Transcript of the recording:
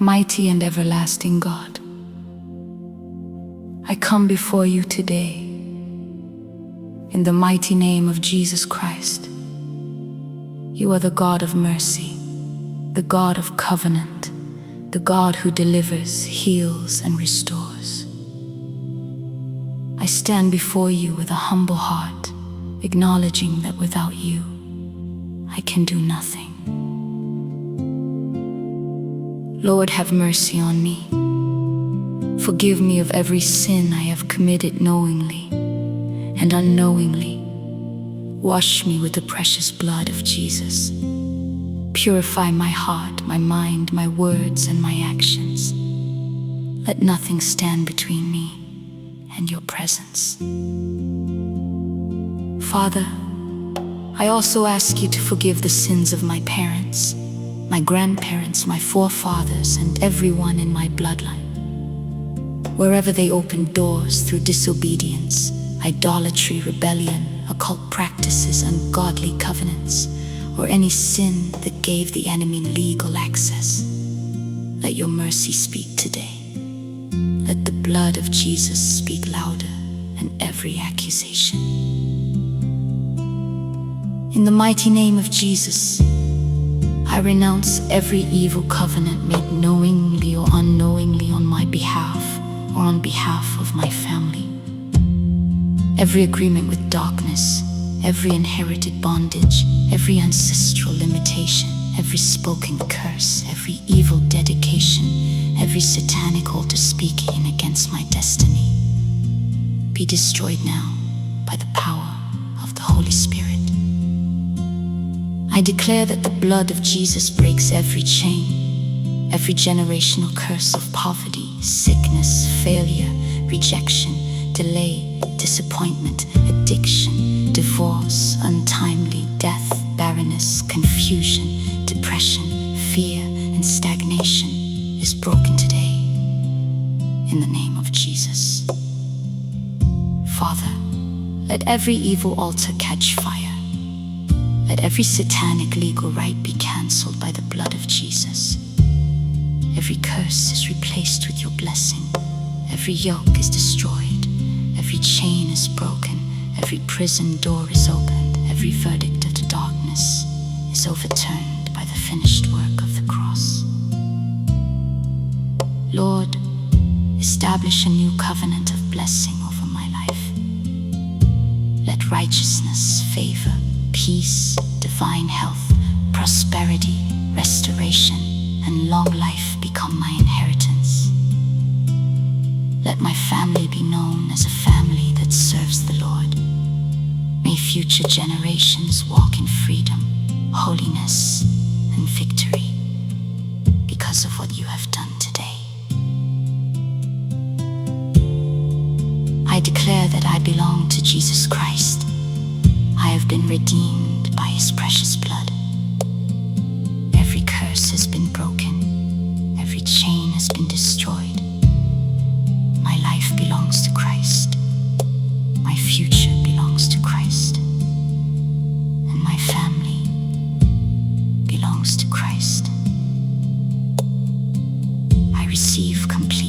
mighty and everlasting God, I come before you today in the mighty name of Jesus Christ. You are the God of mercy, the God of covenant, the God who delivers, heals, and restores. I stand before you with a humble heart, acknowledging that without you, I can do nothing. Lord, have mercy on me. Forgive me of every sin I have committed knowingly and unknowingly. Wash me with the precious blood of Jesus. Purify my heart, my mind, my words, and my actions. Let nothing stand between me and your presence. Father, I also ask you to forgive the sins of my parents, my grandparents, my forefathers, and everyone in my bloodline. Wherever they opened doors through disobedience, idolatry, rebellion, occult practices, ungodly covenants, or any sin that gave the enemy legal access, let your mercy speak today. Let the blood of Jesus speak louder than every accusation. In the mighty name of Jesus, I renounce every evil covenant made knowingly or unknowingly on my behalf or on behalf of my family. Every agreement with darkness, every inherited bondage, every ancestral limitation, every spoken curse, every evil dedication, every satanic altar speaking against my destiny, be destroyed now by the power of the Holy Spirit. I declare that the blood of Jesus breaks every chain, every generational curse of poverty, sickness, failure, rejection, delay, disappointment, addiction, divorce, untimely death, barrenness, confusion, depression, fear, and stagnation is broken today in the name of Jesus. Father, let every evil altar catch fire. Let every satanic legal right be cancelled by the blood of Jesus. Every curse is replaced with your blessing. Every yoke is destroyed. Every chain is broken. Every prison door is opened. Every verdict of the darkness is overturned by the finished work of the cross. Lord, establish a new covenant of blessing over my life. Let righteousness, favor, peace, divine health, prosperity, restoration, and long life become my inheritance. Let my family be known as a family that serves the Lord. May future generations walk in freedom, holiness, and victory because of what you have done today. I declare that I belong to Jesus Christ. I have been redeemed by His precious blood. Every curse has been broken. Every chain has been destroyed. My life belongs to Christ. My future belongs to Christ. And my family belongs to Christ. I receive complete